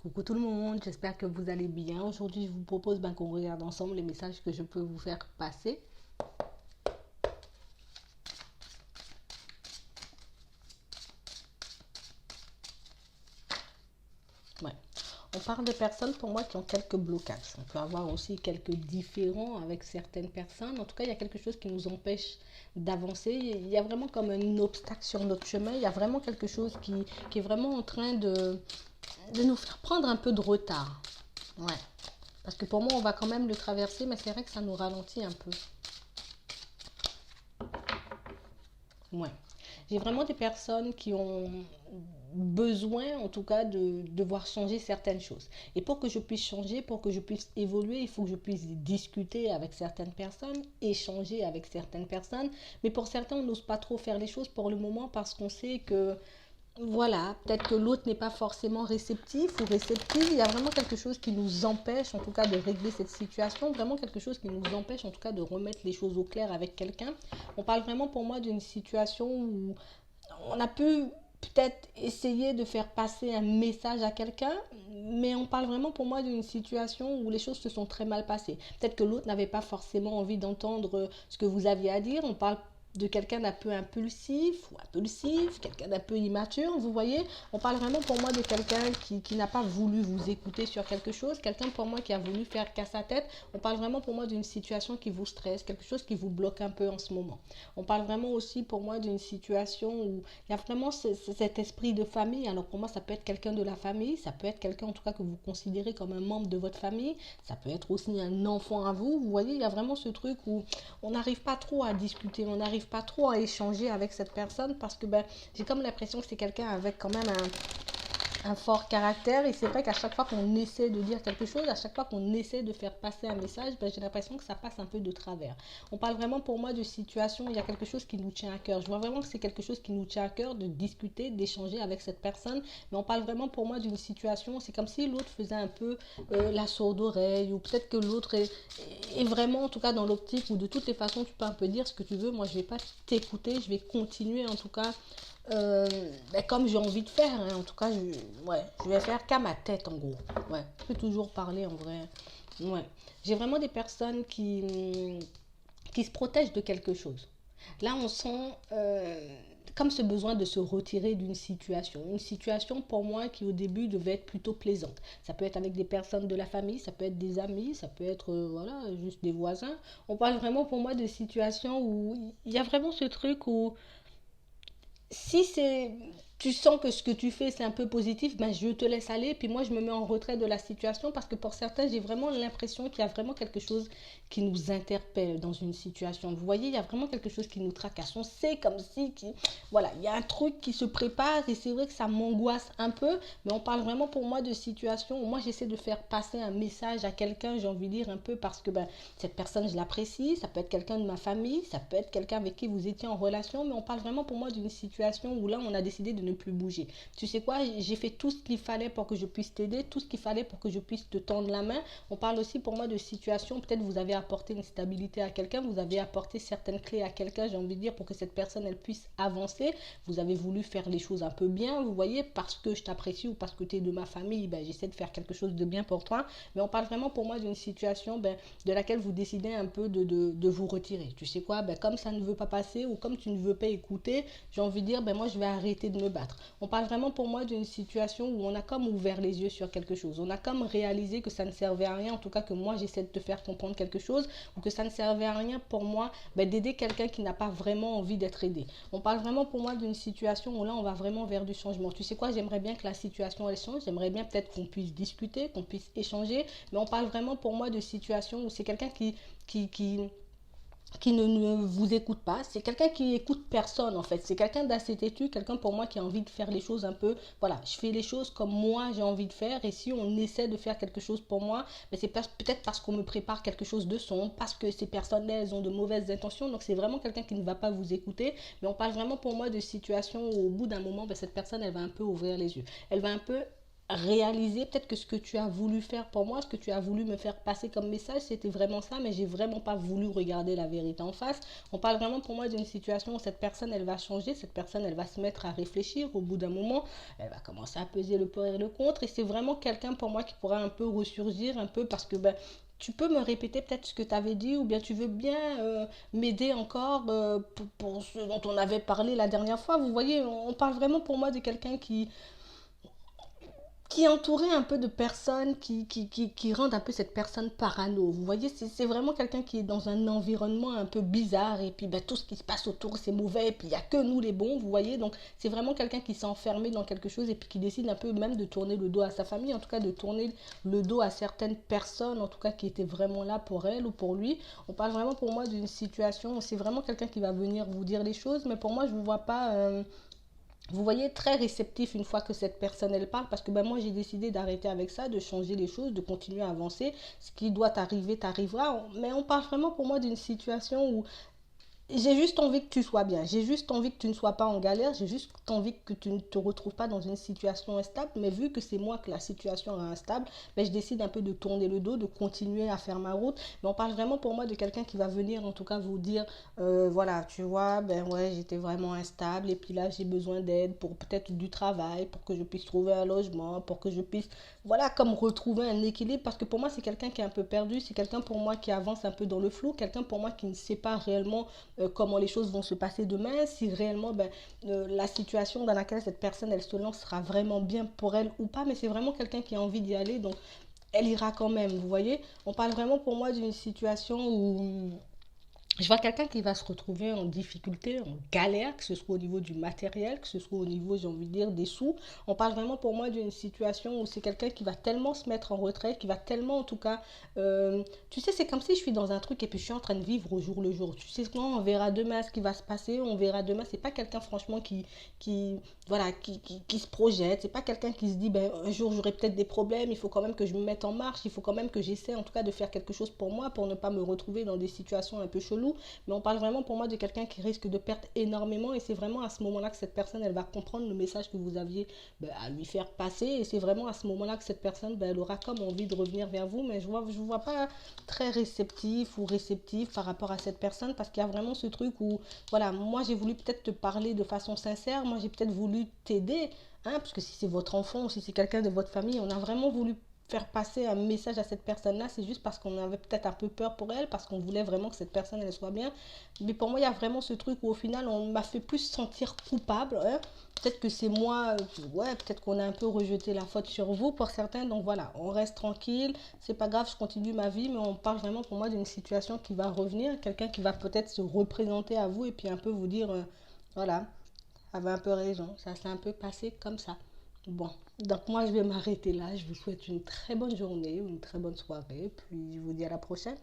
Coucou tout le monde, j'espère que vous allez bien. Aujourd'hui, je vous propose qu'on regarde ensemble les messages que je peux vous faire passer. Ouais. On parle de personnes pour moi qui ont quelques blocages. On peut avoir aussi quelques différends avec certaines personnes. En tout cas, il y a quelque chose qui nous empêche d'avancer. Il y a vraiment comme un obstacle sur notre chemin. Il y a vraiment quelque chose qui est vraiment en train de nous faire prendre un peu de retard. Ouais. Parce que pour moi, on va quand même le traverser, mais c'est vrai que ça nous ralentit un peu. Ouais. J'ai vraiment des personnes qui ont besoin, en tout cas, de devoir changer certaines choses. Et pour que je puisse changer, pour que je puisse évoluer, il faut que je puisse discuter avec certaines personnes, échanger avec certaines personnes. Mais pour certains, on n'ose pas trop faire les choses pour le moment parce qu'on sait que voilà, peut-être que l'autre n'est pas forcément réceptif ou réceptive. Il y a vraiment quelque chose qui nous empêche, en tout cas, de régler cette situation. Vraiment quelque chose qui nous empêche, en tout cas, de remettre les choses au clair avec quelqu'un. On parle vraiment pour moi d'une situation où on a pu peut-être essayer de faire passer un message à quelqu'un, mais on parle vraiment pour moi d'une situation où les choses se sont très mal passées. Peut-être que l'autre n'avait pas forcément envie d'entendre ce que vous aviez à dire. On parle de quelqu'un d'un peu impulsif ou impulsif, quelqu'un d'un peu immature, vous voyez. On parle vraiment pour moi de quelqu'un qui n'a pas voulu vous écouter sur quelque chose, quelqu'un pour moi qui a voulu faire qu'à sa tête. On parle vraiment pour moi d'une situation qui vous stresse, quelque chose qui vous bloque un peu en ce moment. On parle vraiment aussi pour moi d'une situation où il y a vraiment cet esprit de famille. Alors pour moi, ça peut être quelqu'un de la famille, ça peut être quelqu'un en tout cas que vous considérez comme un membre de votre famille, ça peut être aussi un enfant à vous. Vous voyez, il y a vraiment ce truc où on n'arrive pas trop à discuter, on n'arrive pas trop à échanger avec cette personne parce que j'ai comme l'impression que c'est quelqu'un avec quand même un fort caractère. Et c'est vrai qu'à chaque fois qu'on essaie de dire quelque chose, à chaque fois qu'on essaie de faire passer un message, j'ai l'impression que ça passe un peu de travers. On parle vraiment pour moi de situation, il y a quelque chose qui nous tient à cœur. Je vois vraiment que c'est quelque chose qui nous tient à cœur de discuter, d'échanger avec cette personne. Mais on parle vraiment pour moi d'une situation, c'est comme si l'autre faisait un peu la sourde oreille, ou peut-être que l'autre est vraiment, en tout cas dans l'optique, où de toutes les façons tu peux un peu dire ce que tu veux. Moi je vais pas t'écouter, je vais continuer en tout cas euh, comme j'ai envie de faire, hein. En tout cas, je vais faire qu'à ma tête, en gros. Ouais, je peux toujours parler, en vrai. Ouais. J'ai vraiment des personnes qui se protègent de quelque chose. Là, on sent comme ce besoin de se retirer d'une situation. Une situation, pour moi, qui au début devait être plutôt plaisante. Ça peut être avec des personnes de la famille, ça peut être des amis, ça peut être, voilà, juste des voisins. On parle vraiment, pour moi, de situations où il y a vraiment ce truc où si c'est tu sens que ce que tu fais c'est un peu positif, je te laisse aller, puis moi je me mets en retrait de la situation parce que pour certains j'ai vraiment l'impression qu'il y a vraiment quelque chose qui nous interpelle dans une situation. Vous voyez, il y a vraiment quelque chose qui nous tracasse. On sait comme si voilà, il y a un truc qui se prépare et c'est vrai que ça m'angoisse un peu, mais on parle vraiment pour moi de situation où moi j'essaie de faire passer un message à quelqu'un, j'ai envie de dire un peu parce que cette personne je l'apprécie, ça peut être quelqu'un de ma famille, ça peut être quelqu'un avec qui vous étiez en relation, mais on parle vraiment pour moi d'une situation où là on a décidé de ne plus bouger. Tu sais quoi, j'ai fait tout ce qu'il fallait pour que je puisse t'aider, tout ce qu'il fallait pour que je puisse te tendre la main. On parle aussi pour moi de situation, peut-être vous avez apporté une stabilité à quelqu'un, vous avez apporté certaines clés à quelqu'un, j'ai envie de dire, pour que cette personne elle puisse avancer. Vous avez voulu faire les choses un peu bien, vous voyez, parce que je t'apprécie ou parce que tu es de ma famille, j'essaie de faire quelque chose de bien pour toi. Mais on parle vraiment pour moi d'une situation de laquelle vous décidez un peu de vous retirer. Tu sais quoi, comme ça ne veut pas passer ou comme tu ne veux pas écouter, j'ai envie de dire, moi je vais arrêter de me battre. On parle vraiment pour moi d'une situation où on a comme ouvert les yeux sur quelque chose. On a comme réalisé que ça ne servait à rien, en tout cas que moi j'essaie de te faire comprendre quelque chose, ou que ça ne servait à rien pour moi d'aider quelqu'un qui n'a pas vraiment envie d'être aidé. On parle vraiment pour moi d'une situation où là on va vraiment vers du changement. Tu sais quoi, j'aimerais bien que la situation elle change, j'aimerais bien peut-être qu'on puisse discuter, qu'on puisse échanger, mais on parle vraiment pour moi de situation où c'est quelqu'un qui, qui, qui ne vous écoute pas, c'est quelqu'un qui écoute personne en fait, c'est quelqu'un d'assez têtu, quelqu'un pour moi qui a envie de faire les choses un peu, voilà, je fais les choses comme moi j'ai envie de faire, et si on essaie de faire quelque chose pour moi, c'est peut-être parce qu'on me prépare quelque chose de sombre, parce que ces personnes-là elles ont de mauvaises intentions, donc c'est vraiment quelqu'un qui ne va pas vous écouter. Mais on parle vraiment pour moi de situations où au bout d'un moment, cette personne elle va un peu ouvrir les yeux, elle va un peu réaliser peut-être que ce que tu as voulu faire pour moi, ce que tu as voulu me faire passer comme message, c'était vraiment ça, mais j'ai vraiment pas voulu regarder la vérité en face. On parle vraiment pour moi d'une situation où cette personne, elle va changer, cette personne, elle va se mettre à réfléchir au bout d'un moment, elle va commencer à peser le pour et le contre, et c'est vraiment quelqu'un pour moi qui pourra un peu ressurgir, un peu parce que ben, tu peux me répéter peut-être ce que tu avais dit ou bien tu veux bien m'aider encore pour ce dont on avait parlé la dernière fois. Vous voyez, on parle vraiment pour moi de quelqu'un qui est entouré un peu de personnes qui rendent un peu cette personne parano. Vous voyez, c'est vraiment quelqu'un qui est dans un environnement un peu bizarre et puis ben, tout ce qui se passe autour c'est mauvais et puis il n'y a que nous les bons, vous voyez. Donc c'est vraiment quelqu'un qui s'est enfermé dans quelque chose et puis qui décide un peu même de tourner le dos à sa famille, en tout cas de tourner le dos à certaines personnes, en tout cas qui étaient vraiment là pour elle ou pour lui. On parle vraiment pour moi d'une situation où c'est vraiment quelqu'un qui va venir vous dire les choses, mais pour moi je ne vous vois pas... vous voyez, très réceptif une fois que cette personne elle parle, parce que ben, moi j'ai décidé d'arrêter avec ça, de changer les choses, de continuer à avancer. Ce qui doit arriver t'arrivera, mais on parle vraiment pour moi d'une situation où j'ai juste envie que tu sois bien. J'ai juste envie que tu ne sois pas en galère. J'ai juste envie que tu ne te retrouves pas dans une situation instable. Mais vu que c'est moi que la situation est instable, ben, je décide un peu de tourner le dos, de continuer à faire ma route. Mais on parle vraiment pour moi de quelqu'un qui va venir en tout cas vous dire, voilà, tu vois, ben ouais, j'étais vraiment instable. Et puis là, j'ai besoin d'aide pour peut-être du travail, pour que je puisse trouver un logement, pour que je puisse, voilà, comme retrouver un équilibre. Parce que pour moi, c'est quelqu'un qui est un peu perdu. C'est quelqu'un pour moi qui avance un peu dans le flou. Quelqu'un pour moi qui ne sait pas réellement comment les choses vont se passer demain, si réellement ben, la situation dans laquelle cette personne elle se lance sera vraiment bien pour elle ou pas, mais c'est vraiment quelqu'un qui a envie d'y aller, donc elle ira quand même, vous voyez. On parle vraiment pour moi d'une situation où je vois quelqu'un qui va se retrouver en difficulté, en galère, que ce soit au niveau du matériel, que ce soit au niveau, j'ai envie de dire, des sous. On parle vraiment pour moi d'une situation où c'est quelqu'un qui va tellement se mettre en retrait, qui va tellement en tout cas... tu sais, c'est comme si je suis dans un truc et puis je suis en train de vivre au jour le jour. Tu sais, non, on verra demain ce qui va se passer, on verra demain. C'est pas quelqu'un franchement voilà, qui se projette. C'est pas quelqu'un qui se dit, ben, un jour j'aurai peut-être des problèmes, il faut quand même que je me mette en marche, il faut quand même que j'essaie en tout cas de faire quelque chose pour moi, pour ne pas me retrouver dans des situations un peu cheloues. Mais on parle vraiment pour moi de quelqu'un qui risque de perdre énormément et c'est vraiment à ce moment-là que cette personne, elle va comprendre le message que vous aviez ben, à lui faire passer et c'est vraiment à ce moment-là que cette personne, ben, elle aura comme envie de revenir vers vous. Mais je vous vois pas très réceptif ou réceptif par rapport à cette personne parce qu'il y a vraiment ce truc où, voilà, moi j'ai voulu peut-être te parler de façon sincère, moi j'ai peut-être voulu t'aider, hein, parce que si c'est votre enfant ou si c'est quelqu'un de votre famille, on a vraiment voulu faire passer un message à cette personne-là, c'est juste parce qu'on avait peut-être un peu peur pour elle, parce qu'on voulait vraiment que cette personne elle soit bien. Mais pour moi, il y a vraiment ce truc où au final, on m'a fait plus sentir coupable, hein. Peut-être que c'est moi, ouais, peut-être qu'on a un peu rejeté la faute sur vous pour certains. Donc voilà, on reste tranquille, c'est pas grave, je continue ma vie, mais on parle vraiment pour moi d'une situation qui va revenir, quelqu'un qui va peut-être se représenter à vous et puis un peu vous dire, voilà, avait un peu raison, ça s'est un peu passé comme ça. Bon, donc moi je vais m'arrêter là. Je vous souhaite une très bonne journée, une très bonne soirée, puis je vous dis à la prochaine.